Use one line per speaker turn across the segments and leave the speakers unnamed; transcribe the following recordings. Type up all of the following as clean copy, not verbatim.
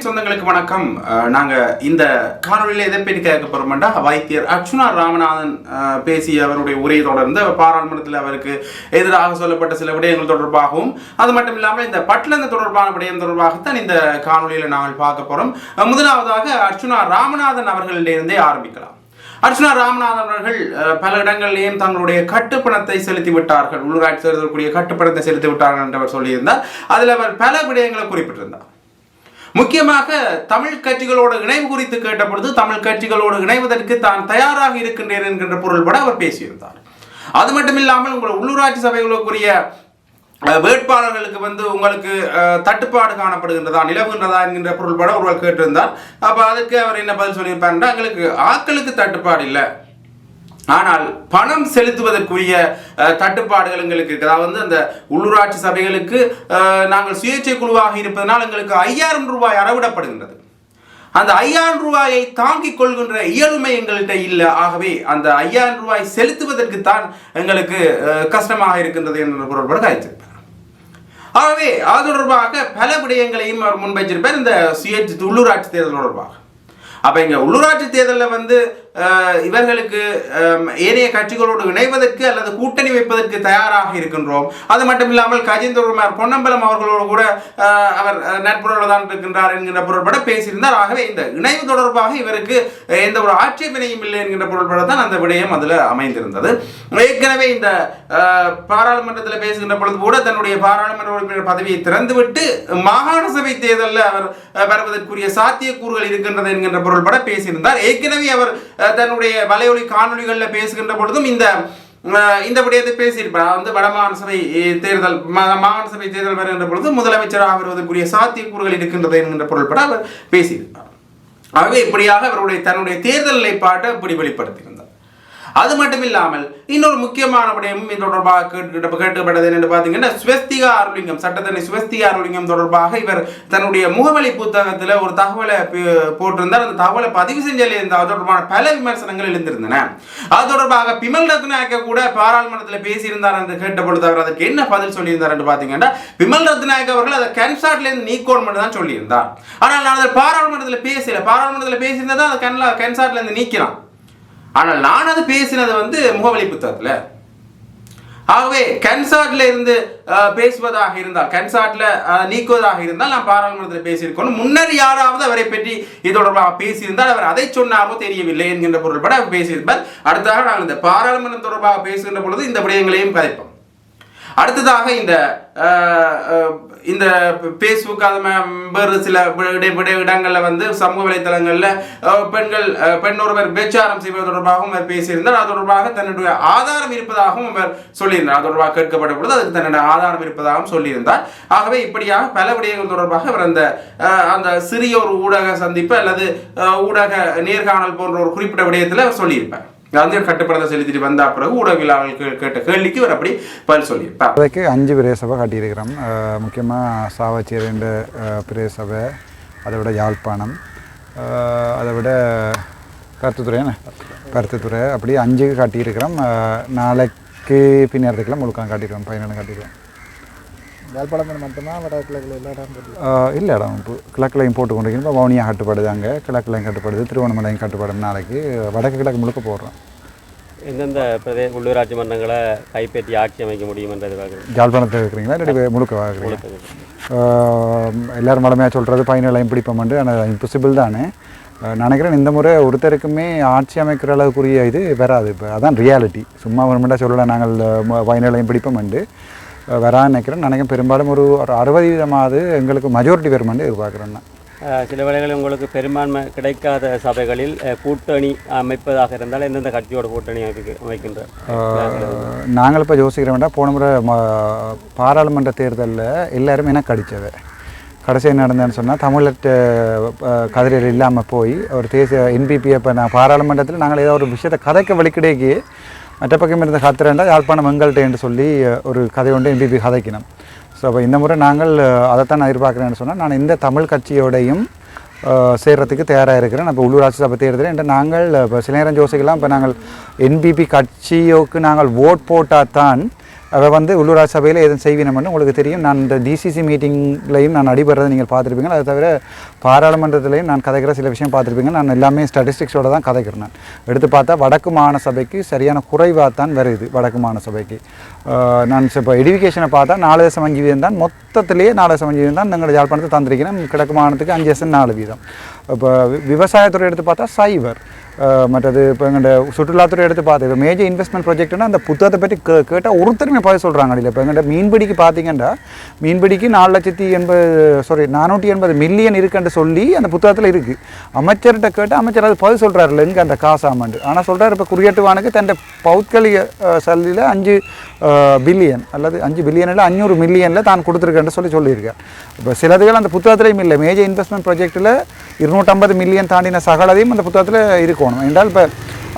சொந்தங்களுக்கு வணக்கம். நாங்க இந்த காணொலியில் எதை பற்றி கேட்க போறோம்னா, வைத்தியர் அர்ச்சுனா ராமநாதன் பேசிய அவருடைய உரையை தொடர்ந்து பாராளுமன்றத்தில் அவருக்கு எதிராக சொல்லப்பட்ட சில விடயங்கள் தொடர்பாகவும், அது மட்டும் இல்லாமல் இந்த பட்லந்து தொடர்பான விடயம் தொடர்பாகத்தான் இந்த காணொலியில் நாங்கள் பார்க்க போறோம். முதலாவதாக அர்ச்சுனா ராமநாதன் அவர்களிடந்தே ஆரம்பிக்கலாம். அர்ச்சுனா ராமநாதன் அவர்கள் பல இடங்களிலேயும் தங்களுடைய கட்டுப்பணத்தை செலுத்தி விட்டார்கள், உள்ளூராட்சி தேர்தலுக்குரிய கட்டுப்பணத்தை செலுத்தி விட்டார்கள் என்று அவர் சொல்லியிருந்தார். அதில் அவர் பல விடயங்களை குறிப்பிட்டிருந்தார். முக்கியமாக தமிழ் கட்சிகளோடு இணைவு குறித்து கேட்ட பொழுது, தமிழ் கட்சிகளோடு இணைவதற்கு தான் தயாராக இருக்கின்றேன் என்கின்ற பொருள்பட அவர் பேசியிருந்தார். அது மட்டும் இல்லாமல் உங்கள் உள்ளூராட்சி சபைகளுக்குரிய வேட்பாளர்களுக்கு உங்களுக்கு தட்டுப்பாடு காணப்படுகின்றதா, நிலவுகின்றதா என்கின்ற பொருள்பட ஒருவர் கேட்டிருந்தார். அப்போ அதுக்கு அவர் என்ன பதில் சொல்லியிருப்பாருன்னா, எங்களுக்கு ஆட்களுக்கு தட்டுப்பாடு இல்லை, ஆனால் பணம் செலுத்துவதற்குரிய தட்டுப்பாடுகள் எங்களுக்கு இருக்குது. அதாவது அந்த உள்ளூராட்சி சபைகளுக்கு நாங்கள் சுயேட்சை குழுவாக இருப்பதனால் எங்களுக்கு 5000 ரூபாய் அறவிடப்படுகின்றது. அந்த 5000 ரூபாயை தாங்கிக் கொள்கின்ற இயலுமை எங்கள்கிட்ட இல்லை. ஆகவே அந்த 5000 ரூபாய் செலுத்துவதற்கு தான் எங்களுக்கு கஷ்டமாக இருக்கின்றது என்ற பொருள்பட கழிச்சிருப்பார். ஆகவே அது தொடர்பாக பல விடயங்களையும் அவர் முன்வைச்சிருப்பார் இந்த உள்ளூராட்சி தேர்தல் தொடர்பாக. அப்போ இங்கே உள்ளூராட்சி தேர்தலில் இவர்களுக்கு ஏனைய கட்சிகளோடு இணைவதற்கு அல்லது கூட்டணி வைப்பதற்கு தயாராக இருக்கின்றோம். அது மட்டும் இல்லாமல் கஜேந்திரகுமார் பொன்னம்பலம் அவர்களோடு கூட அவர் நட்புறவில் தான் இருக்கின்றார் என்கின்ற பொருள்பட பேசியிருந்தார். ஆகவே இந்த இணைவு தொடர்பாக இவருக்கு எந்த ஒரு ஆட்சேபனையும் இல்லை என்கின்ற பொருள்பட தான் அந்த விடயம் அதில் அமைந்திருந்தது. ஏற்கனவே இந்த பாராளுமன்றத்தில் பேசுகின்ற பொழுது கூட தன்னுடைய பாராளுமன்ற உறுப்பினர் பதவியை திறந்துவிட்டு மாகாண சபை தேர்தலில் அவர் வருவதற்குரிய சாத்தியக்கூறுகள் இருக்கின்றது என்கின்ற பொருள்பட பேசியிருந்தார். ஏற்கனவே அவர் தன்னுடைய வலையொலி காணொலிகளில் பேசுகின்ற பொழுதும் இந்த விடயத்தை பேசியிருப்பார். வடமாகாண சபை தேர்தல் மாகாண சபை தேர்தல் வருகின்ற பொழுது முதலமைச்சராக வருவதற்குரிய சாத்தியக்கூறுகள் இருக்கின்றது என்கின்ற பொருள்பட அவர் பேசியிருப்பார். ஆகவே இப்படியாக அவருடைய தன்னுடைய தேர்தல் நிலைப்பாட்டை இப்படி வெளிப்படுத்தியிருந்தார். அது மட்டும் இல்லாமல் இன்னொரு முக்கியமான விடயமும் இது தொடர்பாக கேட்கப்பட்டது என்று பார்த்தீங்கன்னா, ஸ்வஸ்திகா அருளிங்கம், சட்டத்தரணி ஸ்வஸ்திகா அருளிங்கம் தொடர்பாக இவர் தன்னுடைய முகவலி புத்தகத்தில் ஒரு தகவலை போட்டிருந்தார். அந்த தகவலை பதிவு செஞ்சதில் இருந்த அது தொடர்பான பல விமர்சனங்கள் எழுந்திருந்தன. அது தொடர்பாக பிமல் ரத்நாயக்க கூட பாராளுமன்றத்தில் பேசியிருந்தார் என்று கேட்ட பொழுது அவர் அதுக்கு என்ன பதில் சொல்லியிருந்தார் என்று பார்த்தீங்கன்னா, பிமல் ரத்நாயக்க அவர்கள் அதை கேன்சாட்லேருந்து நீக்கோன் மட்டும் தான் சொல்லியிருந்தார். ஆனால் நான் அதை பாராளுமன்றத்தில் பேசியிருந்தா அதை கேன்சாட்லேருந்து நீக்கிறான். ஆனால் நான் அது பேசினது முகவலி புத்தகத்தில். ஆகவே கன்சார்ட்ல இருந்து பேசுவதாக இருந்தால், கன்சார்ட்ல நீக்குவதாக இருந்தால் நான் பாராளுமன்றத்தில் பேசியிருக்கணும். முன்னர் யாராவது அவரை பற்றி இது தொடர்பாக பேசியிருந்தால் அவர் அதை சொன்னாரோ தெரியவில்லை என்கின்ற பொருள்பட அவர் பேசியிருப்பார். அடுத்ததாக நாங்கள் இந்த பாராளுமன்றம் தொடர்பாக பேசுகின்ற பொழுது இந்த விடயங்களையும் கதைப்போம். அடுத்ததாக இந்த ஃபேஸ்புக் அது வேறு சில இடங்களில் சமூக வலைத்தளங்களில் பெண் ஒருவர் பேச்சாரம் செய்வது தொடர்பாகவும் அவர் பேசியிருந்தார். அது தொடர்பாக தன்னுடைய ஆதாரம் இருப்பதாகவும் அவர் சொல்லியிருந்தார். அது தொடர்பாக கேட்கப்பட்ட பொழுது அதுக்கு தன்னுடைய ஆதாரம் இருப்பதாகவும் சொல்லியிருந்தார். ஆகவே இப்படியாக பல விடயங்கள் தொடர்பாக அவர் அந்த சிறிய ஒரு ஊடக சந்திப்பு அல்லது ஊடக நேர்காணல் போன்ற ஒரு குறிப்பிட்ட விடயத்தில் அவர் சொல்லியிருப்பார். கட்டுப்படத்தை செலுத்திட்டு வந்த பிறகு ஊடகவியலாளர்கள் கேட்ட கேள்விக்கு அவர் அப்படி பதில் சொல்லியிருப்பார்.
அதுக்கு 5 பிரதேச சபை காட்டியிருக்கிறோம். முக்கியமாக சாவச்சேரி 2 பிரதேச சபை, அதை விட யாழ்ப்பாணம், அதை விட பருத்தித்துறை அப்படி 5 காட்டியிருக்கிறோம். நாளைக்கு பின்னேறதுக்கெல்லாம் முழுக்கம் காட்டியிருக்கோம், 14 காட்டியிருக்கோம்.
யாழ்ப்பாணம் மட்டுமா வடகிழக்கில் எல்லா இடம்
இல்லை இடம் இப்போ கிழக்குலையும் போட்டு கொண்டிருக்கோம். இப்போ வவுனியா கட்டுப்படுது, அங்கே கிழக்குலையும் கட்டுப்படுது, திருவண்ணாமலையும் கட்டுப்படும். நாளைக்கு வடக்கு கிழக்கு முழுக்க போடுறோம்.
எந்தெந்த உள்ளூராட்சி மன்றங்களை கைப்பற்றி ஆட்சி அமைக்க முடியும் என்றது
யாழ்ப்பாணத்தில் இருக்கிறீங்களா இல்லை முழுக்க வாங்குறீங்க? எல்லோரும் வளமையாக சொல்கிறது 17 பிடிப்போம்ண்டு, ஆனால் இம்பாசிபிள் தானே. நினைக்கிறேன் இந்த முறை ஒருத்தருக்குமே ஆட்சி அமைக்கிற அளவுக்குரிய இது வராது. இப்போ அதான் ரியாலிட்டி. சும்மா ஒரு மட்டும் சொல்லலை நாங்கள் 17 பிடிப்போம்ண்டு வரான்னு நினைக்கிறேன். பெரும்பாலும் ஒரு 60% எங்களுக்கு மெஜாரிட்டி வருமானு எதிர்பார்க்குறேன்னா.
சில வேளைகளில் உங்களுக்கு பெரும்பான்மை கிடைக்காத சபைகளில் கூட்டணி அமைப்பதாக இருந்தால் எந்தெந்த கட்சியோட கூட்டணி அமைக்கின்ற
நாங்கள் இப்போ யோசிக்கிற வேண்டாம். போன முறை பாராளுமன்ற தேர்தலில் எல்லாரும் எனக்கு அடித்தது. கடைசி என்ன நடந்ததுன்னு சொன்னால், தமிழர்கிட்ட கதிரையில் இல்லாமல் போய் ஒரு தேசிய என்பிபி இப்போ நான் பாராளுமன்றத்தில் நாங்கள் ஏதோ ஒரு விஷயத்தை கதைக்க வழிக்கிடையே மற்ற பக்கம் இருந்த கத்துறேன்டா யாழ்ப்பாணம் எங்கள்கிட்ட என்று சொல்லி ஒரு கதை ஒன்று என்பிபி கதைக்கணும். ஸோ அப்போ இந்த முறை நாங்கள் அதைத்தான் நான் எதிர்பார்க்குறேன்னு சொன்னால், நான் இந்த தமிழ் கட்சியோடையும் சேர்கிறதுக்கு தயாராக இருக்கிறேன். இப்போ உள்ளூராட்சி சபை தேர்தல் என்று நாங்கள் இப்போ சில நேரம் யோசிக்கலாம். இப்போ நாங்கள் என்பிபி கட்சியோக்கு நாங்கள் ஓட் போட்டால் தான் அவள் வந்து உள்ளூராட்சி சபையில் எதுவும் செய்வினம்னு உங்களுக்கு தெரியும். நான் இந்த டிசிசி மீட்டிங்லையும் நான் அடிபடுறதை நீங்கள் பார்த்துருப்பீங்க. அது தவிர பாராளுமன்றத்திலையும் நான் கதைக்கிற சில விஷயம் பார்த்துருப்பீங்க. நான் எல்லாமே ஸ்டாட்டிஸ்டிக்ஸோடு தான் கதைக்கிறேன். நான் எடுத்து பார்த்தா வடக்கு மாகாண சபைக்கு சரியான குறைவாக தான் வருது. வடக்கு மாகாண சபைக்கு நான் இப்போ எடுகேஷனை பார்த்தா 4.5% தான், மொத்தத்திலேயே 4.5% தான் எங்களை யாழ்ப்பாணத்தை தந்திருக்கிறேன். கிழக்கு மாகாணத்துக்கு 5.4%. இப்போ விவசாயத்துறை எடுத்து பார்த்தா சைவர். மற்றது இப்போ எங்கள்ட சுற்றுலாத்துறை எடுத்து பார்த்து இப்போ மேஜர் இன்வெஸ்ட்மெண்ட் ப்ராஜெக்ட்னா அந்த புத்தகத்தை பற்றி கேட்டால் ஒருத்தருமே பதில் சொல்கிறாங்க. இல்லை இப்போ எங்கள்ட மீன்பிடிக்கு பார்த்தீங்கன்னா மீன்பிடிக்கு 480 மில்லியன் இருக்குன்னு சொல்லி அந்த புத்தகத்தில் இருக்குது. அமைச்சர்கிட்ட கேட்டால் அமைச்சர் அது பதில் சொல்கிறாருல்ல எங்கே அந்த காசாமண்டு. ஆனால் சொல்கிறார் இப்போ குரியட்டுவானுக்கு தன் பௌத்கலிக சல்லியில் 5 பில்லியன் அல்லது 5 பில்லியன் இல்லை 500 மில்லியனில் தான் கொடுத்துருக்கேன்னு சொல்லியிருக்கார். இப்போ சிலதுகள் அந்த புத்தகத்திலையும் இல்லை. மேஜர் இன்வெஸ்ட்மெண்ட் ப்ராஜெக்டில் 250 மில்லியன் தாண்டின சகலதையும் அந்த புத்தகத்தில் இருக்கணும். என்றால் இப்போ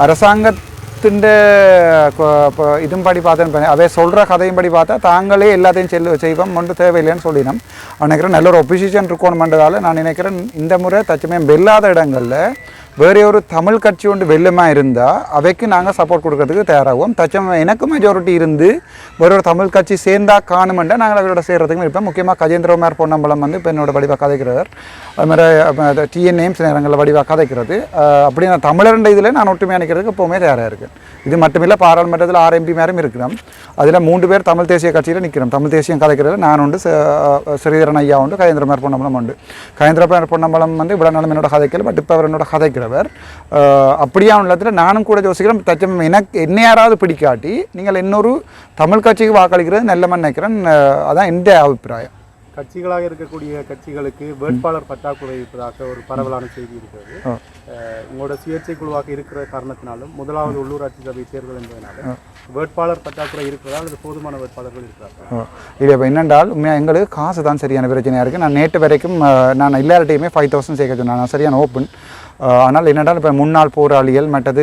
அரசாங்கத்தின் இதுவும் படி பார்த்தேன்னு அவை சொல்கிற கதையும் படி பார்த்தா தாங்களே எல்லாத்தையும் செய்வோம் ஒன்றும் தேவையில்லைன்னு சொல்லினோம். நினைக்கிறேன் நல்ல ஒரு ஒப்போசிஷன் இருக்கணுமென்றதால நான் நினைக்கிறேன் இந்த முறை தச்சமயம் வெல்லாத இடங்களில் வேறு ஒரு தமிழ் கட்சி ஒன்று வெள்ளமாக இருந்தால் அவைக்கு நாங்கள் சப்போர்ட் கொடுக்கறதுக்கு தயாராகும். தச்சமயம் எனக்கு மெஜாரிட்டி இருந்து வேறு ஒரு தமிழ் கட்சி சேர்ந்தால் காணுமெண்டா நாங்கள் அவரோட சேர்கிறதுக்கும் இருப்போம். முக்கியமாக கஜேந்திரகுமார் பொன்னம்பலம் வந்து இப்போ என்னோட வடிவாக கதைக்கிறவர். அதுமாதிரி டிஎன்ஏம்ஸ் நேரங்களில் வடிவாக கதைக்கிறது. அப்படி நான் தமிழர்ன்ற இதில் நான் ஒற்றுமையாக நினைக்கிறதுக்கு எப்போவுமே தயாராக இருக்கேன். இது மட்டுமில்லை, பாராளுமன்றத்தில் 6 MP மேலும் இருக்கிறோம். அதில் 3 பேர் தமிழ் தேசிய கட்சியில் நிற்கிறோம். தமிழ் தேசியம் கதைக்கிறது நான் உண்டு, ஸ்ரீதரன் ஐயா உண்டு, கஜேந்திரகுமார் பொன்னம்பலம் உண்டு. கஜேந்திரகுமார் பொன்னம்பலம் வந்து இவ்வளோ நாளும் என்னோட கதைக்கல, பட் இப்போ அவர் என்னோட கதைக்கிறவர். அப்படியா உள்ளத்தில் நானும் கூட யோசிக்கிறேன். தச்சம் எனக்கு என்ன யாராவது பிடிக்காட்டி நீங்கள் இன்னொரு தமிழ் கட்சிக்கு வாக்களிக்கிறது நல்லமன்னு நினைக்கிறேன். அதான் எந்த அபிப்பிராயம்.
கட்சிகளாக இருக்கக்கூடிய கட்சிகளுக்கு வேட்பாளர் பற்றாக்குறை இருப்பதாக ஒரு பரவலான செய்தி இருக்கிறது. உங்களோட சுயேட்சை குழுவாக இருக்கிற காரணத்தினாலும் முதலாவது உள்ளூராட்சி சபை தேர்தல் என்பதனால வேட்பாளர் பற்றாக்குறை இருக்கிறதால் அது போதுமான வேட்பாளர்கள் இருக்கிறார்கள்.
இல்லை இப்போ என்னென்றால் உண்மையாக எங்களுக்கு காசு தான் சரியான பிரச்சனையாக இருக்குது. நான் நேற்று வரைக்கும் நான் எல்லார்ட்டையுமே 5000 சேர்க்க சொன்னேன். நான் சரியான ஓப்பன். ஆனால் என்னென்றால் இப்போ முன்னாள் போராளிகள் மற்றது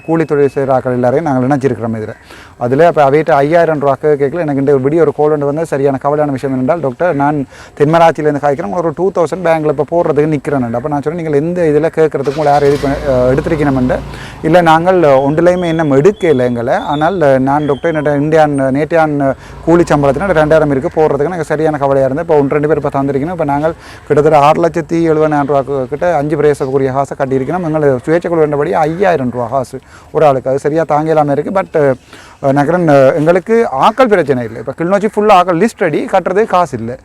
கூலி தொழில் செய்கிறார்கள் எல்லாரையும் நாங்கள் நினைச்சிருக்கிறோம். இதில் அதில் இப்போ அவையிட்ட 5000 ரூபாய்க்கு கேட்கல. எனக்கு இந்த வீடியோ ஒரு கோல் வந்து சரியான கவலையான விஷயம் என்னென்றால், டாக்டர் நான் தென்மராட்சியிலேருந்து காய்க்கிறேன், ஒரு 2000 பேங்கில் இப்போ போடுறதுக்கு நிற்கிறேன். அப்போ நான் சொன்னேன் நீங்கள் எந்த இதில் கேட்குறதுக்கு உங்களை யார் எடுத்துருக்கணுமெண்டு. இல்லை நாங்கள் ஒன்றுலையுமே இன்னும் எடுக்கலை எங்களை. ஆனால் நான் டாக்டர் நேற்றையான் கூலி சம்பளத்தினா 2000 இருக்குது போடுறதுக்கு எனக்கு சரியான கவலையாக இருந்தது. இப்போ 1-2 பேர் இப்போ தந்திருக்கணும். இப்போ நாங்கள் கிட்டத்தட்ட 6,70,000 ரூபாய்க்கிட்ட 5 பிரேசக்கூடிய காசை கட்டியிருக்கணும். எங்களை சுயேட்சை குழு வேண்டபடி 5000 ரூபா காசு ஒரு ஆளுக்கு. அது சரியாக தாங்கலாமல் இருக்குது. பட் நகரன் எங்களுக்கு ஆக்கள் பிரச்சனை இல்லை. இப்போ கிளிநொச்சி ஃபுல்லாக ஆக்கள் லிஸ்ட் ரெடி, கட்டுறது காசு இல்லை.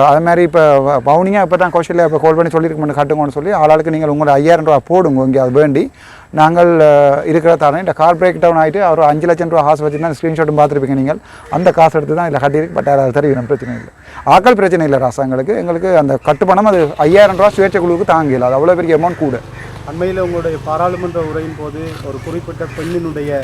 அது மாதிரி இப்போ பவுனியாக இப்போ தான் கௌஷல்யா இப்போ கால் பண்ணி சொல்லியிருக்கோம் கட்டுங்கன்னு சொல்லி ஆளுக்கு நீங்கள் உங்களை 5000 ரூபா போடுங்க இங்கே அது வேண்டி. நாங்கள் இருக்கிற தரேன். இந்த கார் பிரேக் டவுன் ஆகிட்டு அவர் 5 லட்சம் ரூபா காசு வச்சுருந்தா ஸ்க்ரீன்ஷாட்டும் பார்த்துருப்பீங்க நீங்கள். அந்த காசு எடுத்து தான் இதில் கட்டியிருக்கு. பட் அது தெரியும், பிரச்சனை இல்லை. ஆக்கள் பிரச்சனை இல்லை ராசாங்களுக்கு. எங்களுக்கு அந்த கட்டுப்பணம் அது 5000 ரூபா சுயேட்சை குழுவுக்கு தாங்கல. அது அவ்வளோ பெரிய அமௌண்ட் கூட.
அண்மையில் உங்களுடைய பாராளுமன்ற உரையின் போது ஒரு குறிப்பிட்ட பெண்ணினுடைய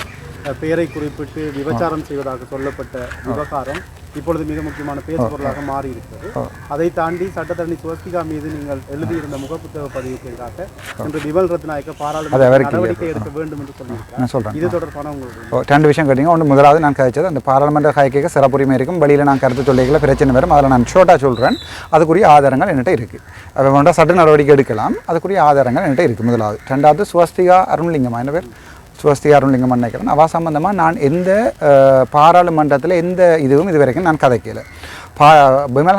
பெயரை குறிப்பிட்டு விபச்சாரம் செய்வதாக சொல்லப்பட்ட விவகாரம் இப்பொழுது மிக முக்கியமான பேசுபொருளாக மாறி இருக்கிறது. அதை தாண்டி சட்டத்தரணி சுவஸ்திகா மீது நீங்கள் எழுதியிருந்த முகப்புத்தக பதிவுக்கு எதிராக இன்று விமல் ரத்நாயக்க பாராளுமன்ற நடவடிக்கை எடுக்க வேண்டும் என்று சொல்லியிருக்கிறேன். இது தொடர்பான உங்களுக்கு
2 விஷயம் கேட்டீங்க. ஒன்று முதலாவது நான் கழிச்சது அந்த பாராளுமன்ற காய்க்க சிறப்புரிமை இருக்கும். வெளியில் நான் கருத்து சொல்லிக்கல பிரச்சனை வரும். அதில் நான் ஷோர்ட்டாக சொல்கிறேன். அதுக்குரிய ஆதாரங்கள் என்கிட்ட இருக்குது. அதை வேண்டாம் சட்ட நடவடிக்கை எடுக்கலாம். அதுக்குரிய ஆதாரங்கள் என்கிட்ட இருக்குது முதலாவது. 2வது சுவஸ்திகா அருண்லிங்கம்மா என்ன பேர் சுவஸ்திகா அருண்லிங்கம் நினைக்கிறேன். அவ சம்பந்தமாக நான் எந்த பாராளுமன்றத்தில் எந்த இதுவும் இது வரைக்கும் நான் கதைக்கல. விமல்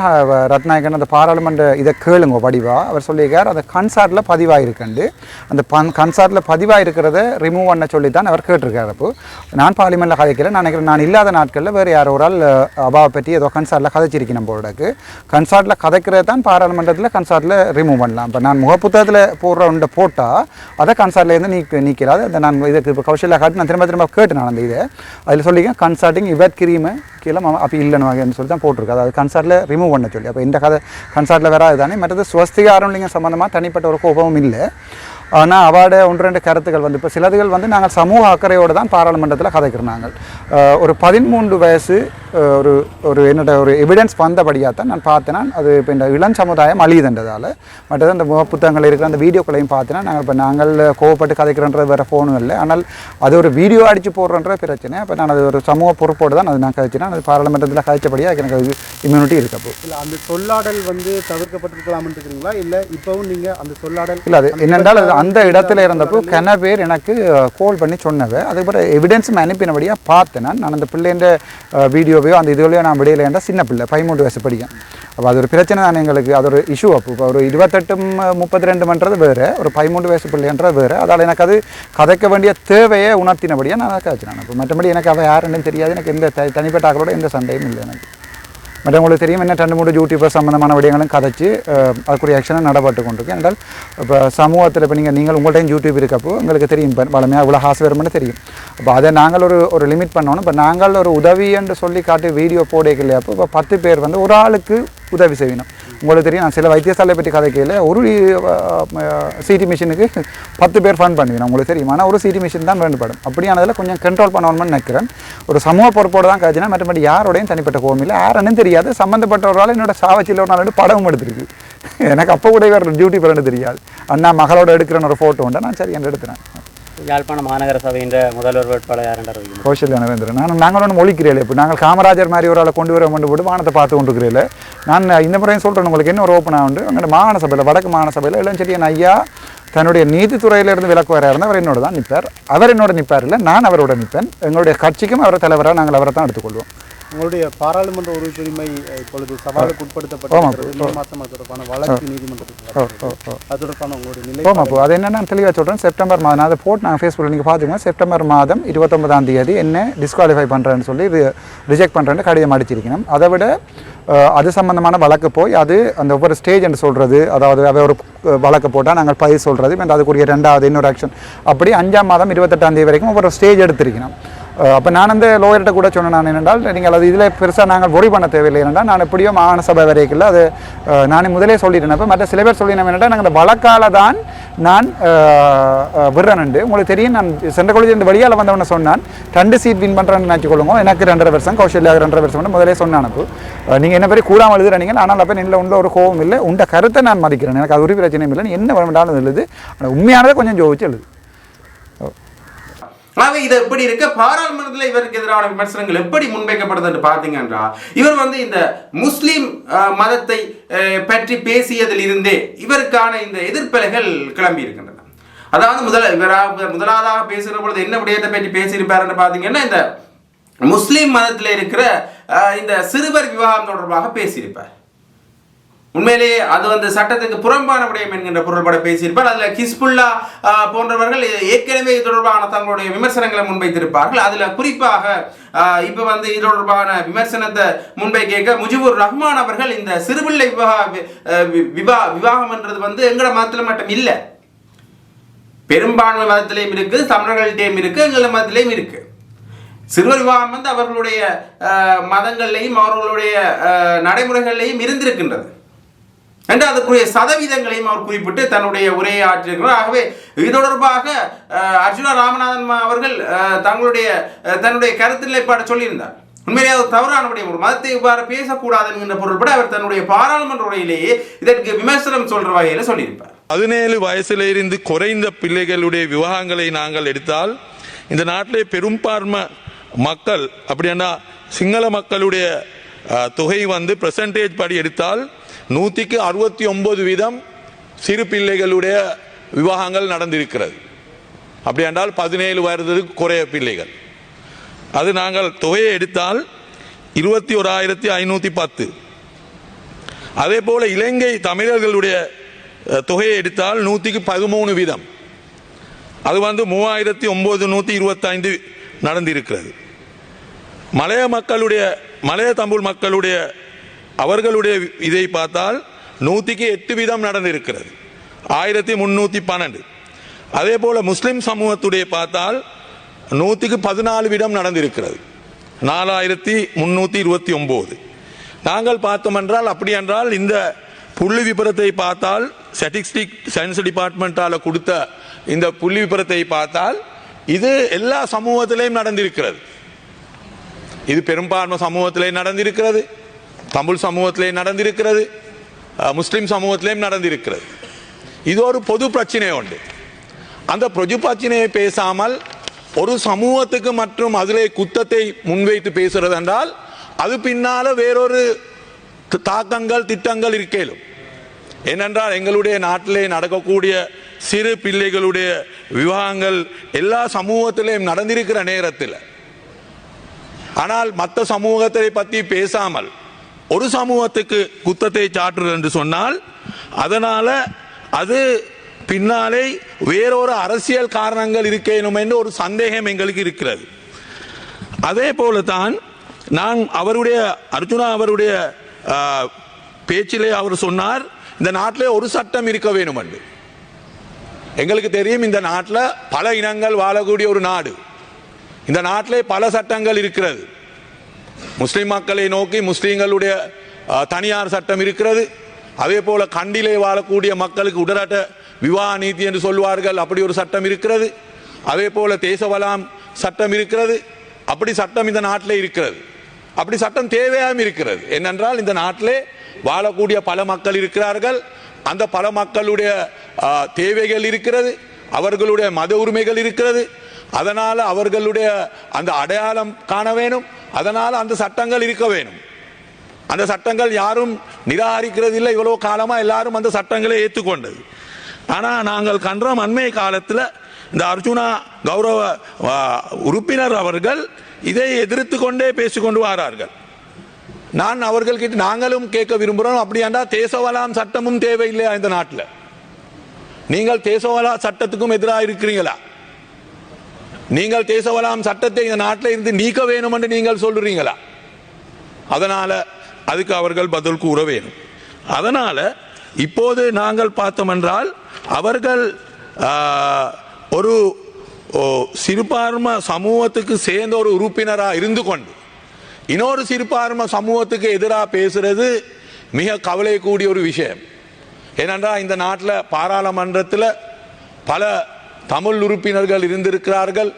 ரத்நாயகன் அந்த பாராளுமன்ற இதை கேளுங்க வடிவா அவர் சொல்லியிருக்கார். அந்த கன்சார்ட்டில் பதிவாயிருக்கண்டு அந்த கன்சார்ட்டில் பதிவாயிருக்கிறத ரிமூவ் பண்ண சொல்லி தான் அவர் கேட்டிருக்கார். அப்போது நான் பார்லிமெண்ட்டில் கதைக்கிறேன். நான் நினைக்கிறேன் நான் இல்லாத நாட்களில் வேறு யாரோ ஒரு ஆள் அபாவை பற்றி ஏதோ கன்சார்ட்டில் கதைச்சிருக்கணும் போலக்கு. கன்சார்ட்டில் கதைக்கிறது தான் பாராளுமன்றத்தில் கன்சார்ட்டில் ரிமூவ் பண்ணலாம். இப்போ நான் முகப்புத்தகத்தில் போடுற ஒன்றை போட்டால் அதை கன்சார்ட்லேருந்து நீக்கிறாது. அந்த நான் இதுக்கு இப்போ கௌஷல்யா காட்டி நான் திரும்ப கேட்டு நான் அந்த இதை அதில் சொல்லிக்கேன் கன்சார்ட்டிங் இவட் கிரீமு கீழே அப்போ இல்லைன்னு வகைன்னு சொல்லி தான் போட்டிருக்கு. அதாவது கன்சார்ட்டில் ரிமூவ் பண்ண சொல்லி. அப்போ இந்த கதை கன்சார்ட்டில் வராது தானே. மற்றது சுவஸ்திகா அருண்லிங்கம் சம்மந்தமாக தனிப்பட்ட ஒரு கோபமும் இல்லை. ஆனால் அவார்டு 1-2 கருத்துக்கள் வந்து இப்போ சிலதுகள் வந்து நாங்கள் சமூக அக்கறையோடு தான் பாராளுமன்றத்தில் கதைக்கிறோம். நாங்கள் ஒரு 13 வயசு ஒரு என்னோட ஒரு எவிடன்ஸ் வந்தபடியாக தான் நான் பார்த்தேன்னா அது இப்போ இந்த இளம் சமுதாயம் அழியுதுன்றதால் மற்றது அந்த புத்தகங்கள் இருக்கிற அந்த வீடியோக்களையும் பார்த்தேன்னா நாங்கள் கோவப்பட்டு கதைக்கிறோன்றது வேறு ஃபோனும் இல்லை. ஆனால் அது ஒரு வீடியோ அடித்து போடுறன்ற பிரச்சனை. அப்போ நான் அது ஒரு சமூக பொறுப்போடு தான் அது நான் கதைச்சினா அது பாராளுமன்றத்தில் கதைச்சபடியாக எனக்கு அது இம்யூனிட்டி இருக்கப்போ.
இல்லை அந்த சொல்லாடல் வந்து தவிர்க்கப்பட்டிருக்கலாம்னு இருக்கிறீங்களா? இல்லை இப்போவும் நீங்கள் அந்த சொல்லாடல்
இல்லை அது என்னென்றால் அந்த இடத்துல இருந்தப்போ கன பேர் எனக்கு கால் பண்ணி சொன்னவ. அதுக்கப்புறம் எவிடன்ஸும் அனுப்பினபடியாக பார்த்தேன். நான் அந்த பிள்ளைன்ற வீடியோவையோ அந்த இதுலையோ நான் விடையில இருந்தால் சின்ன பிள்ளை 13 வயசு படிக்கும். அப்போ அது ஒரு பிரச்சனை தான் எங்களுக்கு, அது ஒரு இஷ்யூ. அப்போ இப்போ ஒரு 28 32 வேறு, ஒரு 13 வயசு பிள்ளைன்றது வேறு. அதால் எனக்கு அது கதைக்க வேண்டிய தேவையை உணர்த்தினபடியாக நான் காய்ச்சினேன். இப்போ மற்றபடி எனக்கு அவள் யாருன்னு தெரியாது. எனக்கு எந்த தனிப்பட்ட ஆக்களோட எந்த சண்டையும் இல்லை எனக்கு. மற்ற உங்களுக்கு தெரியும் என்ன 2-3 யூடியூபர் சம்மந்தமான விடயங்களும் கதைச்சு அதுக்குரிய ஆக்ஷனும் நடப்பட்டு கொண்டிருக்கு. என்றால் இப்போ சமூகத்தில் இப்போ நீங்கள் உங்கள்கிட்ட யூடியூப் இருக்கப்போ உங்களுக்கு தெரியும் இப்போ வளமையாக இவ்வளோ ஹாஸ் வரும்னு தெரியும். அப்போ அதை நாங்கள் ஒரு லிமிட் பண்ணணும். இப்போ நாங்கள் ஒரு உதவி என்று சொல்லி காட்டி வீடியோ போடல. அப்போ இப்போ 10 பேர் வந்து ஒரு ஆளுக்கு உதவி செய்யணும். உங்களுக்கு தெரியும் நான் சில வைத்தியசாலை பற்றி கதைக்கையில் ஒரு சிடி மிஷினுக்கு 10 பேர் ஃபண்ட் பண்ணுவேன். உங்களுக்கு தெரியும். ஆனால் ஒரு சிடி மிஷின் தான் வேண்டுபடும். அப்படியானதில் கொஞ்சம் கண்ட்ரோல் பண்ணணும்னு நினைக்கிறேன். ஒரு சமூக பொறுப்போடு தான் காய்ச்சினா மற்றபடி யாரோடையும் தனிப்பட்ட கோவம் இல்லை. யாருன்னு தெரியாது. சம்மந்தப்பட்டவரால் என்னோட சாவச்சியில் ஒரு நாள் படமும் எடுத்துருக்கு. எனக்கு அப்போ கூட வேறு டியூட்டி பண்ணு தெரியாது. அண்ணா மகளோட எடுக்கிறேன்னு ஒரு ஃபோட்டோ உண்டு. நான் சரி என்று எடுத்துறேன்.
யாழ்ப்பாணம் மாநகர சபையின் முதல்வர் வேட்பாளர் யாருன்ற
கௌசல்யா நரேந்திரன். நாங்கள் ஒன்று மொழிக்கிறேன். இப்போ நாங்கள் காமராஜர் மாதிரி ஒரு ஆளை கொண்டு வர போட்டு வானத்தை பார்த்து கொண்டுக்கிறேன். நான் இந்த முறையும் சொல்கிறேன் உங்களுக்கு என்ன ஒரு ஓப்பனாக உண்டு. அங்கே மாகாண சபையில் வடக்கு மாகாண சபையில் இளஞ்செடியன் ஐயா தன்னுடைய நீதித்துறையிலிருந்து விலக்கு வர இருந்தால் அவர் என்னோட தான் நிற்பார். அவர் என்னோட நிற்பார் இல்லை, நான் அவரோட நிற்பேன். எங்களுடைய கட்சிக்கும் அவரை தலைவராக நாங்கள் அவரை தான் எடுத்துக்கொள்வோம்.
உங்களுடைய பாராளுமன்ற உறுப்பினரை இப்பொழுது சவாலுக்கு உட்படுத்தப்பட்டிருக்கிறது. மே மாதம் அது தொடர்பான வழக்கு நீதிமன்றத்துக்கு அது தொடர்பான உங்களுடைய நிலை.
அப்போ அது என்ன நான் தெளிவாக சொல்கிறேன். செப்டம்பர் மாதம் அதை போட்டு நாங்கள் ஃபேஸ்புக்கில் நீங்கள் பார்த்துக்கோங்க. செப்டம்பர் மாதம் 29ஆம் தேதி என்ன டிஸ்குவாலிஃபை பண்ணுறேன்னு சொல்லி ரிஜெக்ட் பண்ணுறேன்னு கடிதம் அடிச்சிருக்கணும். அதை விட அது சம்மந்தமான வழக்கு போய் அது அந்த ஒவ்வொரு ஸ்டேஜ் என்று சொல்கிறது, அதாவது அவை ஒரு வழக்கு போட்டால் நாங்கள் பதில் சொல்கிறது, இப்போ அதுக்குரிய 2வது இன்னொரு ஆக்ஷன், அப்படி 5ஆம் மாதம் 28ஆம் தேதி வரைக்கும் ஒவ்வொரு ஸ்டேஜ் எடுத்திருக்கணும். அப்போ நான் அந்த லோயர்கிட்ட கூட சொன்னேன். நான் என்னென்றால் நீங்கள் அது இதில் பெருசாக நாங்கள் ஒரி பண்ண தேவையில்லை. என்னென்றால் நான் எப்படியோ மாகாண சபை வரைக்கும் அது நானே முதலே சொல்லிட்டேன். இப்போ மற்ற சில பேர் சொல்லினேன் என்னென்றால் நாங்கள் அந்த வழக்கால் தான் நான் விடுறேன்ண்டு. உங்களுக்கு தெரியும் நான் சென்ற காலேஜ் இந்த வழியால் வந்தவனை சொன்னான் 2 சீட் வின் பண்ணுறேன்னு நினச்சிக்கொள்ளுங்க. எனக்கு 2.5 வருஷம், கௌசல்யா 2.5 வருஷம் முதலே சொன்னான். அப்போ நீங்கள் என்ன பேர் கூடாமல் எழுதுறீங்க. ஆனால் அப்போ இல்லை உள்ள ஒரு கோவம் இல்லை, உண்ட கருத்தை நான் மதிக்கிறேன். எனக்கு அது ஒரு பிரச்சனையும் இல்லை. என்ன வேண்டாலும் எழுது, உண்மையானதை கொஞ்சம் ஜோதிச்சு எழுது.
ஆகவே இது எப்படி இருக்க பாராளுமன்றத்தில் இவருக்கு எதிரான விமர்சனங்கள் எப்படி முன்வைக்கப்படுது என்று பார்த்தீங்கன்னா, இவர் வந்து இந்த முஸ்லீம் மதத்தை பற்றி பேசியதில் இருந்தே இவருக்கான இந்த எதிர்ப்பலைகள் கிளம்பி இருக்கின்றன. அதாவது முதலாவதாக பேசுகிற பொழுது என்ன விடயத்தை பற்றி பேசியிருப்பாருன்னு பார்த்தீங்கன்னா, இந்த முஸ்லீம் மதத்தில் இருக்கிற இந்த சிறுவர் விவாகம் தொடர்பாக பேசியிருப்பார். உண்மையிலேயே அது வந்து சட்டத்துக்கு புறம்பான விடயம் என்கின்ற பொருள்பட பேசியிருப்பார். அதில் ஹிஸ்புல்லா போன்றவர்கள் ஏற்கனவே இது தொடர்பான தங்களுடைய விமர்சனங்களை முன்வைத்திருப்பார்கள். அதில் குறிப்பாக இப்போ வந்து இது தொடர்பான விமர்சனத்தை முன்வைக்க முஜிபுர் ரஹ்மான் அவர்கள் இந்த சிறுபிள்ளை விவாகம் என்றது வந்து எங்களோட மதத்தில் மட்டும் இல்லை, பெரும்பான்மை மதத்திலையும் இருக்குது, தமிழர்கள்டையும் இருக்குது, எங்கள மதத்திலையும் இருக்குது. சிறுவர் விவாகம் வந்து அவர்களுடைய மதங்கள்லையும் அவர்களுடைய நடைமுறைகள்லையும் இருந்திருக்கின்றது என்று அதுக்குரிய சதவீதங்களையும் அவர் குறிப்பிட்டு தன்னுடைய உரையை ஆற்றியிருக்கிறார். ஆகவே இது தொடர்பாக அர்ஜுனா ராமநாதன் அவர்கள் தன்னுடைய கருத்து நிலைப்பாடு சொல்லியிருந்தார். உண்மையிலே அது தவறான விடயம். ஒரு மதத்தை இவ்வாறு பேசக்கூடாது என்கின்ற பொருள்பட அவர் தன்னுடைய பாராளுமன்ற உரையிலேயே இதற்கு விமர்சனம் சொல்ற வகையில் சொல்லியிருப்பார்.
17 வயசுல இருந்து குறைந்த பிள்ளைகளுடைய விவாகங்களை நாங்கள் எடுத்தால் இந்த நாட்டிலே பெரும்பான்மை மக்கள் அப்படின்னா சிங்கள மக்களுடைய தொகை வந்து பெர்சன்டேஜ் படி எடுத்தால் 169% சிறு பிள்ளைகளுடைய விவாகங்கள் நடந்திருக்கிறது. அப்படி என்றால் 17 வயதுக்கு குறைய பிள்ளைகள். அது நாங்கள் தொகையை எடுத்தால் 21,510. அதே போல இலங்கை தமிழர்களுடைய தொகையை எடுத்தால் 113%. அது வந்து 3,925 நடந்திருக்கிறது. மலைய தமிழ் மக்களுடைய அவர்களுடைய இதை பார்த்தால் 108% நடந்திருக்கிறது, 1,312. அதே போல முஸ்லிம் சமூகத்துடைய பார்த்தால் 114% நடந்திருக்கிறது, 4,329. நாங்கள் பார்த்தோம் என்றால் அப்படி என்றால் இந்த புள்ளி விபரத்தை பார்த்தால் ஸ்டாட்டிஸ்டிக் சயின்ஸ் டிபார்ட்மெண்டால் கொடுத்த இந்த புள்ளி விபரத்தை பார்த்தால் இது எல்லா சமூகத்திலையும் நடந்திருக்கிறது. இது பெரும்பான்மை சமூகத்திலே நடந்திருக்கிறது, தமிழ் சமூகத்திலே நடந்திருக்கிறது, முஸ்லிம் சமூகத்திலேயும் நடந்திருக்கிறது. இது ஒரு பொது பிரச்சனை உண்டு. அந்த பொது பிரச்சனையை பேசாமல் ஒரு சமூகத்துக்கு மற்றும் அதிலே குத்தத்தை முன்வைத்து பேசுறது என்றால் அது பின்னால வேறொரு தாக்கங்கள் திட்டங்கள் இருக்கலும். ஏனென்றால் எங்களுடைய நாட்டிலே நடக்கக்கூடிய சிறு பிள்ளைகளுடைய விவாகங்கள் எல்லா சமூகத்திலையும் நடந்திருக்கிற நேரத்தில், ஆனால் மற்ற சமூகத்தை பற்றி பேசாமல் ஒரு சமூகத்துக்கு குத்தத்தை சாட்டுறது என்று சொன்னால் அதனால அது பின்னாலே வேறொரு அரசியல் காரணங்கள் இருக்கணும் என்று ஒரு சந்தேகம் எங்களுக்கு இருக்கிறது. அதே போலதான் நான் அவருடைய அர்ஜுனா அவருடைய பேச்சிலே அவர் சொன்னார், இந்த நாட்டிலே ஒரு சட்டம் இருக்க வேணும் என்று. எங்களுக்கு தெரியும், இந்த நாட்டில் பல இனங்கள் வாழக்கூடிய ஒரு நாடு. இந்த நாட்டிலே பல சட்டங்கள் இருக்கிறது. முஸ்லிம் மக்களை நோக்கி முஸ்லிம்களுடைய தனியார் சட்டம் இருக்கிறது. அதே போல கண்டிலே வாழக்கூடிய மக்களுக்கு உடலாட்ட விவாக நீதி என்று சொல்வார்கள், அப்படி ஒரு சட்டம் இருக்கிறது. அதே போல தேசவலாம் சட்டம் இருக்கிறது. அப்படி சட்டம் இந்த நாட்டிலே இருக்கிறது. அப்படி சட்டம் தேவையாகவும் இருக்கிறது. ஏனென்றால் இந்த நாட்டிலே வாழக்கூடிய பல மக்கள் இருக்கிறார்கள். அந்த பல மக்களுடைய தேவைகள் இருக்கிறது, அவர்களுடைய மத உரிமைகள் இருக்கிறது. அதனால அவர்களுடைய அந்த அடையாளம் காண வேணும். அதனால அந்த சட்டங்கள் இருக்க வேணும். அந்த சட்டங்கள் யாரும் நிராகரிக்கிறது இல்லை. இவ்வளவு காலமா எல்லாரும் அந்த சட்டங்களை ஏற்றுக்கொண்டது. ஆனா நாங்கள் கன்றோம் அண்மை காலத்தில் இந்த அர்ஜுனா கௌரவ உறுப்பினர் அவர்கள் இதை எதிர்த்து கொண்டே பேசிக்கொண்டு வரார்கள். நான் அவர்கள்கிட்ட நாங்களும் கேட்க விரும்புகிறோம், அப்படியாண்டா தேசவலாம் சட்டமும் தேவையில்லையா இந்த நாட்டில்? நீங்கள் தேசவலா சட்டத்துக்கும் எதிராக இருக்கிறீங்களா? நீங்கள் தேசவலாம் சட்டத்தை இந்த நாட்டில் இருந்து நீக்க வேணும் என்று நீங்கள் சொல்றீங்களா? அதனால அதுக்கு அவர்கள் பதில் கூற வேணும். அதனால இப்போது நாங்கள் பார்த்தோம் என்றால் அவர்கள் ஒரு சிறுபான்மை சமூகத்துக்கு சேர்ந்த ஒரு உறுப்பினராக இருந்து கொண்டு இன்னொரு சிறுபான்மை சமூகத்துக்கு எதிராக பேசுறது மிக கவலை கூடிய ஒரு விஷயம். ஏனென்றால் இந்த நாட்டில் பாராளுமன்றத்தில் பல தமிழ் உறுப்பினர்கள் இருந்திருக்கிறார்கள்,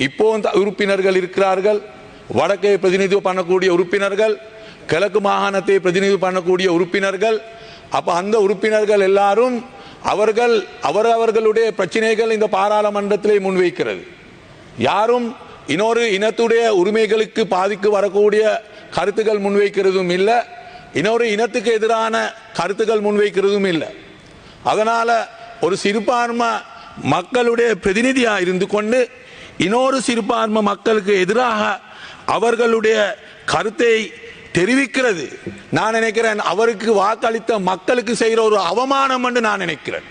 இப்போ உறுப்பினர்கள் இருக்கிறார்கள், வடக்கை பிரதிநிதித்துவம் பண்ணக்கூடிய உறுப்பினர்கள், கிழக்கு மாகாணத்தை பிரதிநிதித்துவம் பண்ணக்கூடிய உறுப்பினர்கள். அப்போ அந்த உறுப்பினர்கள் எல்லாரும் அவர்களுடைய பிரச்சனைகள் இந்த பாராளுமன்றத்திலே முன்வைக்கிறது. யாரும் இன்னொரு இனத்துடைய உரிமைகளுக்கு பாதிக்கு வரக்கூடிய கருத்துக்கள் முன்வைக்கிறதும் இல்லை, இன்னொரு இனத்துக்கு எதிரான கருத்துக்கள் முன்வைக்கிறதும் இல்லை. அதனால ஒரு சிறுபான்மை மக்களுடைய பிரதிநிதியாக இருந்து கொண்டு இன்னொரு சிறுபான்மை மக்களுக்கு எதிராக அவர்களுடைய கருத்தை தெரிவிக்கிறது, நான் நினைக்கிறேன் அவருக்கு வாக்களித்த மக்களுக்கு செய்கிற ஒரு அவமானம் என்று நான் நினைக்கிறேன்.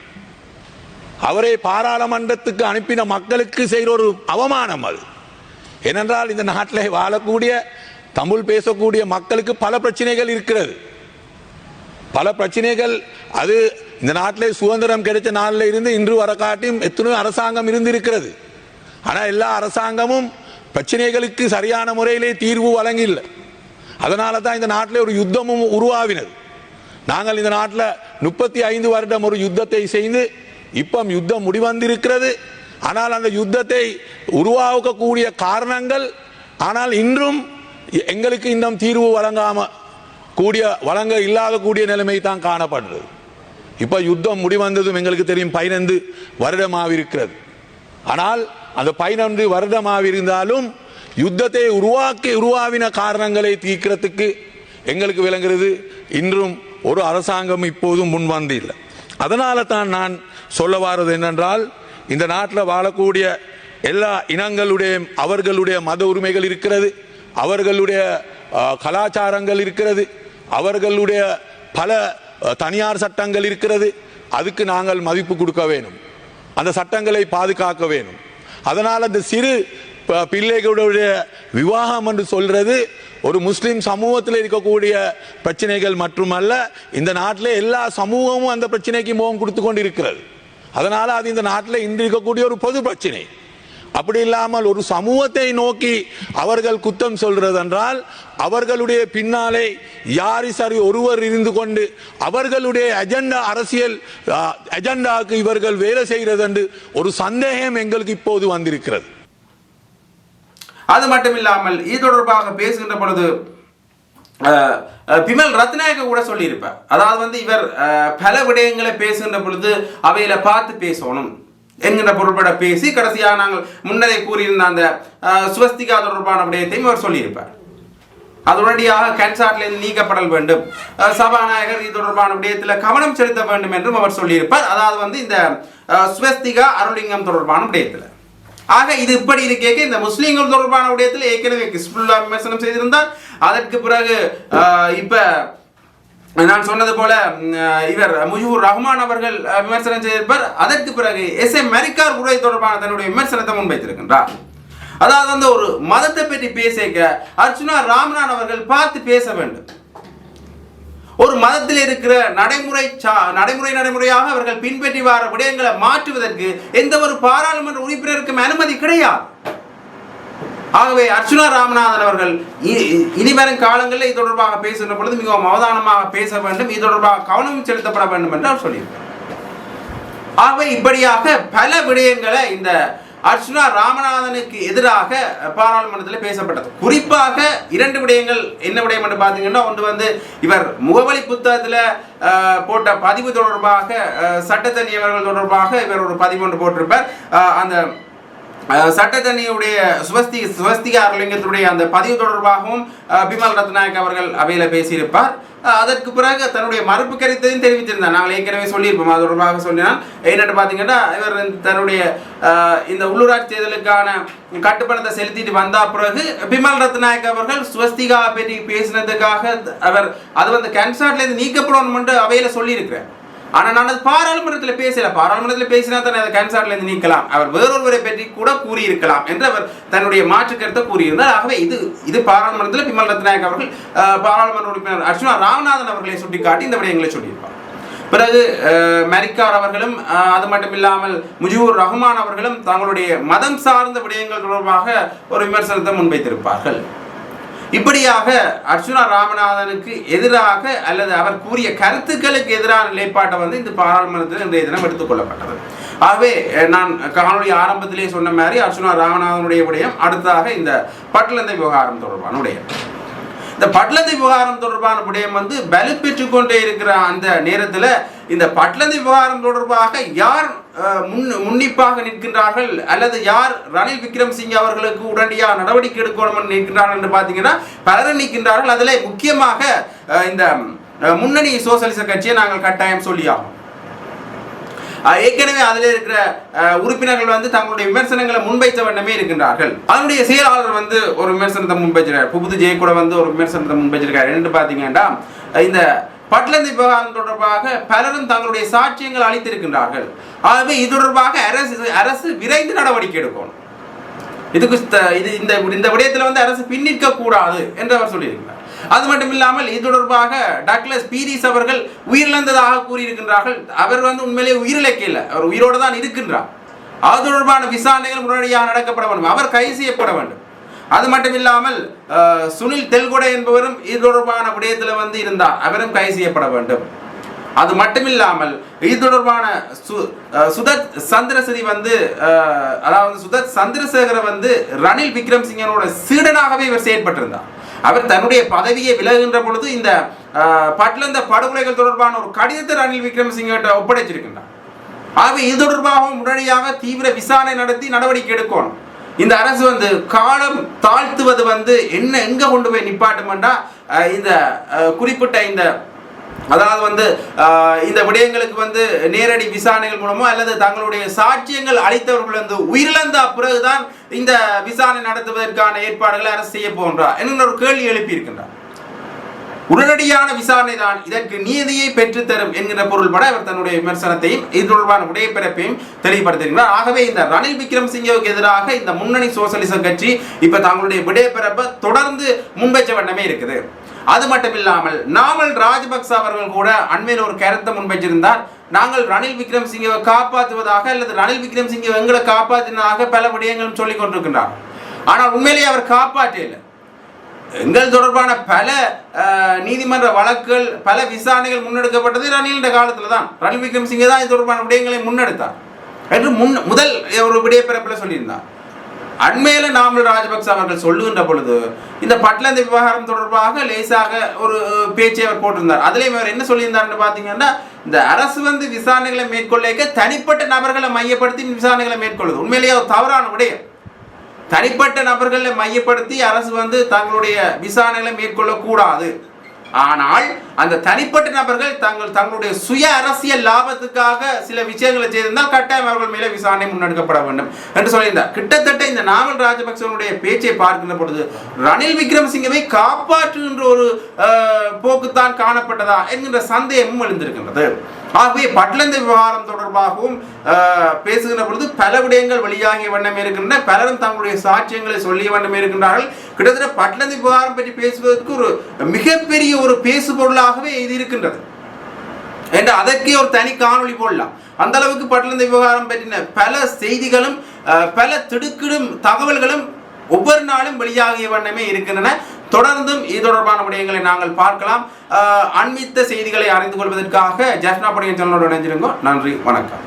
அவரை பாராளுமன்றத்துக்கு அனுப்பின மக்களுக்கு செய்கிற ஒரு அவமானம் அது. ஏனென்றால் இந்த நாட்டில் வாழக்கூடிய தமிழ் பேசக்கூடிய மக்களுக்கு பல பிரச்சனைகள் இருக்கிறது. பல பிரச்சனைகள் அது இந்த நாட்டில் சுதந்திரம் கிடைச்ச நாளில் இருந்து இன்று வர காட்டியும் எத்தனையோ அரசாங்கம் இருந்து இருக்கிறது. ஆனால் எல்லா அரசாங்கமும் பிரச்சனைகளுக்கு சரியான முறையிலே தீர்வு வழங்கவில்லை. அதனால தான் இந்த நாட்டில் ஒரு யுத்தமும் உருவாவினது. நாங்கள் இந்த நாட்டில் 35 வருடம் ஒரு யுத்தத்தை செய்து இப்போ யுத்தம் முடிவந்திருக்கிறது. ஆனால் அந்த யுத்தத்தை உருவாக்கக்கூடிய காரணங்கள் ஆனால் இன்றும் எங்களுக்கு இன்னும் தீர்வு வழங்க இல்லாத கூடிய நிலைமை தான் காணப்படுறது. இப்போ யுத்தம் முடிவந்ததும் எங்களுக்கு தெரியும் 15 வருடமாக இருக்கிறது. ஆனால் அந்த 15 வருடமாக இருந்தாலும் யுத்தத்தை உருவாவின காரணங்களை தீர்க்கிறதுக்கு எங்களுக்கு விளங்குகிறது இன்றும் ஒரு அரசாங்கம் இப்போதும் முன்வந்து இல்லை. அதனால தான் நான் சொல்ல வாரது என்னென்றால், இந்த நாட்டில் வாழக்கூடிய எல்லா இனங்களுடைய அவர்களுடைய மத உரிமைகள் இருக்கிறது, அவர்களுடைய கலாச்சாரங்கள் இருக்கிறது, அவர்களுடைய பல தனியார் சட்டங்கள் இருக்கிறது. அதுக்கு நாங்கள் மதிப்பு கொடுக்க வேணும், அந்த சட்டங்களை பாதுகாக்க வேணும். அதனால் அந்த சிறு பிள்ளைகளுடைய விவாகம் என்று சொல்றது ஒரு முஸ்லிம் சமூகத்தில் இருக்கக்கூடிய பிரச்சனைகள் மட்டுமல்ல, இந்த நாட்டில் எல்லா சமூகமும் அந்த பிரச்சனைக்கு முகம் கொடுத்து கொண்டு இருக்கிறது. அதனால அது இந்த நாட்டில் இன்று இருக்கக்கூடிய ஒரு பொது பிரச்சனை. அப்படி இல்லாமல் ஒரு சமூகத்தை நோக்கி அவர்கள் குத்தம் சொல்றது என்றால் அவர்களுடைய பின்னாலே யாரி சரி ஒருவர் இருந்து கொண்டு அவர்களுடைய அஜெண்டா அரசியல் அஜெண்டாவுக்கு இவர்கள் வேலை செய்கிறது என்று ஒரு சந்தேகம் எங்களுக்கு இப்போது வந்திருக்கிறது.
அது மட்டும் இல்லாமல் இது தொடர்பாக பேசுகின்ற பொழுது பிமல் ரத்நாயக கூட சொல்லியிருப்பார். அதாவது இவர் பல விடயங்களை பேசுகின்ற பொழுது அவையில பார்த்து பேசணும் என்கின்ற பொருள்பட பேசி கடைசியாக நாங்கள் முன்னரே கூறியிருந்த அந்த சுவஸ்திகா தொடர்பான விடயத்தையும் அவர் சொல்லியிருப்பார். அது உடனடியாக கேன்சார்லேருந்து நீக்கப்படல் வேண்டும், சபாநாயகர் இது தொடர்பான விடயத்தில் கவனம் செலுத்த வேண்டும் என்றும் அவர் சொல்லியிருப்பார். அதாவது வந்து இந்த ஸ்வஸ்திகா அருளிங்கம் தொடர்பான விடயத்தில். ஆக இது இப்படி இருக்கே இந்த முஸ்லீம்கள் தொடர்பான விடயத்தில் ஏற்கனவே கிஸ்புல்லா விமர்சனம் செய்திருந்தார். அதற்கு பிறகு இப்ப நான் சொன்னது போல இவர் முஜிபுர் ரஹ்மான் அவர்கள் விமர்சனம் செய்திருப்பார். அதற்கு பிறகு SM மெரிக்கார் உரை தொடர்பான தன்னுடைய விமர்சனத்தை முன்வைத்திருக்கின்றார். அதாவது வந்து ஒரு மதத்தை பற்றி பேசிக்க அர்ச்சுனா ராமநாதன் அவர்கள் பார்த்து பேச வேண்டும். ஒரு மதத்தில் இருக்கிற நடைமுறையாக அவர்கள் பின்பற்றி வர விடயங்களை மாற்றுவதற்கு எந்த ஒரு பாராளுமன்ற உறுப்பினருக்கும் அனுமதி கிடையாது. ஆகவே அர்ச்சுனா ராமநாதன் அவர்கள் இனிவரும் காலங்களில் இது தொடர்பாக பேசுகின்ற பொழுது மிகவும் அவதானமாக பேச வேண்டும், இது தொடர்பாக கவனம் செலுத்தப்பட வேண்டும் என்று அவர் சொல்லியிருக்கிறார். ஆகவே இப்படியாக பல விடயங்களை இந்த அர்ச்சுனா ராமநாதனுக்கு எதிராக பாராளுமன்றத்தில் பேசப்பட்டது. குறிப்பாக 2 விடயங்கள். என்ன விடயம் என்று பார்த்தீங்கன்னா, ஒன்று வந்து இவர் முகவலி புத்தகத்தில் போட்ட பதிவு தொடர்பாக சட்டத்தணியவர்கள் தொடர்பாக இவர் ஒரு பதிவு ஒன்று போட்டிருப்பார். அந்த சட்டத்தணியுடைய சுவஸ்திகா அருளிங்கத்துடைய அந்த பதிவு தொடர்பாகவும் பிமல் ரத்நாயக் அவர்கள் அவையில் பேசியிருப்பார். அதற்கு பிறகு தன்னுடைய மறுப்பு கருத்தையும் தெரிவித்திருந்தார். நாங்கள் ஏற்கனவே சொல்லியிருப்போம். அது தொடர்பாக சொல்லினால் என்னென்னு பார்த்தீங்கன்னா, இவர் தன்னுடைய இந்த உள்ளூராட்சி தேர்தலுக்கான கட்டுப்பணத்தை செலுத்திட்டு வந்த பிறகு பிமல் ரத்நாயக் அவர்கள் சுவஸ்திகா பற்றி பேசினதுக்காக அவர் அது வந்து கேன்சார்ட்லேருந்து நீக்கப்படணும் என்று அவையில் சொல்லியிருக்கிறார். ஆனால் நான் அது பாராளுமன்றத்தில் பேசல. பாராளுமன்றத்தில் பேசினா தான் அதை கேன்சார்லேருந்து நீக்கலாம், அவர் வேறொருவரை பற்றி கூட கூறியிருக்கலாம் என்று அவர் தன்னுடைய மாற்று கருத்தை கூறியிருந்தார். ஆகவே இது பாராளுமன்றத்தில் பிமல் ரத்நாயக் அவர்கள் பாராளுமன்ற உறுப்பினர் அர்ச்சுனா ராமநாதன் அவர்களை சுட்டிக்காட்டி இந்த விடயங்களை சொல்லியிருப்பார். பிறகு மெரிக்கார் அவர்களும் அது மட்டும் இல்லாமல் முஜிபுர் ரஹ்மான் அவர்களும் தங்களுடைய மதம் சார்ந்த விடயங்கள் தொடர்பாக ஒரு விமர்சனத்தை முன்வைத்திருப்பார்கள். இப்படியாக அர்ச்சுனா ராமநாதனுக்கு எதிராக அல்லது அவர் கூறிய கருத்துக்களுக்கு எதிரான நிலைப்பாட்டை வந்து இந்த பாராளுமன்றத்தில் இன்றைய தினம் எடுத்துக்கொள்ளப்பட்டது. ஆகவே நான் காணொலி ஆரம்பத்திலே சொன்ன மாதிரி அர்ச்சுனா ராமநாதனுடைய விடயம், அடுத்ததாக இந்த பட்லந்தை விவகாரம் தொடர்பான விடயம். இந்த பட்லந்தை விவகாரம் தொடர்பான விடயம் வந்து வலுப்பெற்றுக் கொண்டே இருக்கிற அந்த நேரத்தில் இந்த பட்லந்தை விவகாரம் தொடர்பாக யார் முன்னிப்பாக நிற்கின்றார்கள் அல்லது யார் ரணில் விக்ரமசிங்கே அவர்களுக்கு உடனடியாக நடவடிக்கை எடுக்கணும் நிற்கின்றார்கள் என்று பார்த்தீங்கன்னா பலரும் நிற்கின்றார்கள். அதில் முக்கியமாக இந்த முன்னணி சோசலிச கட்சியை நாங்கள் கட்டாயம் சொல்லியாகும். ஏற்கனவே அதில் இருக்கிற உறுப்பினர்கள் வந்து தங்களுடைய விமர்சனங்களை முன்வைத்த வண்ணமே இருக்கின்றார்கள். அதனுடைய செயலாளர் வந்து ஒரு விமர்சனத்தை முன்வைச்சிருக்கார். புபுது ஜெயக்கூட வந்து ஒரு விமர்சனத்தை முன்வைச்சிருக்காரு. என்று பார்த்தீங்கன்னா, இந்த பட்லந்தை விவகாரம் தொடர்பாக பலரும் தங்களுடைய சாட்சியங்கள் அளித்திருக்கின்றார்கள். ஆகவே இது தொடர்பாக அரசு விரைந்து நடவடிக்கை எடுக்கணும். இந்த விடயத்தில் வந்து அரசு பின்னிற்க கூடாது என்று அவர் சொல்லியிருக்கிறார். அது மட்டும் இல்லாமல் இது தொடர்பாக டக்ளஸ் பீரிஸ் அவர்கள் உயிரிழந்ததாக கூறியிருக்கின்றார்கள். அவர் வந்து உண்மையிலே உயிரிழக்க இல்லை, அவர் உயிரோடு தான் இருக்கின்றார். அது தொடர்பான விசாரணைகள் உடனடியாக நடக்கப்பட வேண்டும், அவர் கைது செய்யப்பட வேண்டும். அது மட்டும் இல்லாமல் சுனில் தெல்கொடை என்பவரும் இது தொடர்பான விடயத்தில் வந்து இருந்தார், அவரும் கைது செய்யப்பட வேண்டும். அது மட்டும் இல்லாமல் இது தொடர்பான சுதத் சந்திரசேகர வந்து அதாவது சுதத் சந்திரசேகர வந்து ரணில் விக்ரமசிங்கனோட சீடனாகவே இவர் செயற்பட்டிருந்தார். அவர் தன்னுடைய பதவியை விலகுகின்ற பொழுது இந்த பட்லந்த படுகொலைகள் தொடர்பான ஒரு கடிதத்தை ரணில் விக்ரமசிங்கிட்ட ஒப்படைச்சிருக்கின்றார். ஆகவே இது தொடர்பாகவும் உடனடியாக தீவிர விசாரணை நடத்தி நடவடிக்கை எடுக்கணும். இந்த அரசு வந்து காலம் தாழ்த்துவது வந்து எங்க கொண்டு போய் நிப்பாட்டுமெண்டா இந்த குறிப்பிட்ட இந்த அதாவது வந்து இந்த விடயங்களுக்கு வந்து நேரடி விசாரணைகள் மூலமோ அல்லது தங்களுடைய சாட்சியங்கள் அளித்தவர்கள் வந்து உயிரிழந்த பிறகுதான் இந்த விசாரணை நடத்துவதற்கான ஏற்பாடுகளை அரசு செய்ய போன்றார் என்கிற ஒரு கேள்வி எழுப்பி இருக்கின்றார். உடனடியான விசாரணை தான் இதற்கு நீதியை பெற்றுத்தரும் என்கிற பொருள்பட அவர் தன்னுடைய விமர்சனத்தையும் இது தொடர்பான விடைபிறப்பையும் தெளிவுபடுத்துகிறார். ஆகவே இந்த ரணில் விக்ரமசிங்கவுக்கு எதிராக இந்த முன்னணி சோசலிச கட்சி இப்ப தங்களுடைய விடைபிறப்பை தொடர்ந்து முன்வைச்ச வண்ணமே இருக்குது. அது மட்டும் இல்லாமல் நாமல் ராஜபக்ச அவர்கள் கூட அண்மையில் ஒரு கருத்தை முன்வைச்சிருந்தார். நாங்கள் ரணில் விக்ரமசிங்கவை காப்பாற்றுவதாக அல்லது ரணில் விக்ரமசிங்கே எங்களை காப்பாற்றினதாக பல விடயங்களும் சொல்லிக் கொண்டிருக்கின்றார். ஆனால் உண்மையிலேயே அவர் காப்பாற்றல. எங்கள் தொடர்பான பல நீதிமன்ற வழக்குகள் பல விசாரணைகள் முன்னெடுக்கப்பட்டது ரணிலின் காலத்தில் தான். ரணில் விக்ரமசிங்கே தான் இது தொடர்பான விடயங்களை முன்னெடுத்தார் என்று முதல் ஒரு விடைபிறப்பில் சொல்லியிருந்தார். அண்மையில் நாமல் ராஜபக்ச அவர்கள் சொல்லுகின்ற பொழுது இந்த பட்லந்தை விவகாரம் தொடர்பாக லேசாக ஒரு பேச்சை அவர் போட்டிருந்தார். அதுலேயும் அவர் என்ன சொல்லியிருந்தார்னு பார்த்தீங்கன்னா, இந்த அரசு வந்து விசாரணைகளை மேற்கொள்ள தனிப்பட்ட நபர்களை மையப்படுத்தி விசாரணைகளை மேற்கொள்ளுது. உண்மையிலேயே ஒரு தவறான விடயம். தனிப்பட்ட நபர்களை மையப்படுத்தி அரசு வந்து தங்களுடைய விசாரணைகளை மேற்கொள்ளக்கூடாது. ஆனால் அந்த தனிப்பட்ட நபர்கள் தங்களுடைய சுய அரசியல் லாபத்துக்காக சில விஷயங்களை செய்திருந்தால் கட்டாயம் அவர்கள் மேலே விசாரணை முன்னெடுக்கப்பட வேண்டும் என்று சொல்லியிருந்தார். கிட்டத்தட்ட இந்த நாமல் ராஜபக்சவனுடைய பேச்சை பார்க்கின்ற பொழுது ரணில் விக்ரமசிங்கவை காப்பாற்றுகின்ற ஒரு போக்குத்தான் காணப்பட்டதா என்கின்ற சந்தேகமும் எழுந்திருக்கின்றது. ஆகவே பட்லந்த விவகாரம் தொடர்பாகவும் பேசுகின்ற பொழுது பல விடயங்கள் வெளியாகிய வண்ணம் இருக்கின்றன. பலரும் தங்களுடைய சாட்சியங்களை சொல்லிய வண்ணம் இருக்கின்றார்கள். கிட்டத்தட்ட பட்லந்த விவகாரம் பற்றி பேசுவதற்கு ஒரு மிகப்பெரிய ஒரு பேசு பொருளாகவே இது இருக்கின்றது என்று அதற்கே ஒரு தனி காணொளி போடலாம். அந்த அளவுக்கு பட்லந்த விவகாரம் பற்றின பல செய்திகளும் பல திடுக்கிடும் தகவல்களும் ஒவ்வொரு நாளும் வெளியாகிய வண்ணமே இருக்கின்றன. தொடர்ந்தும் இது தொடர்பான விடயங்களை நாங்கள் பார்க்கலாம். அண்மித்த செய்திகளை அறிந்து கொள்வதற்காக ஜெஃப்னா படையின் சேனலோடு இணைஞ்சிருங்கோ. நன்றி, வணக்கம்.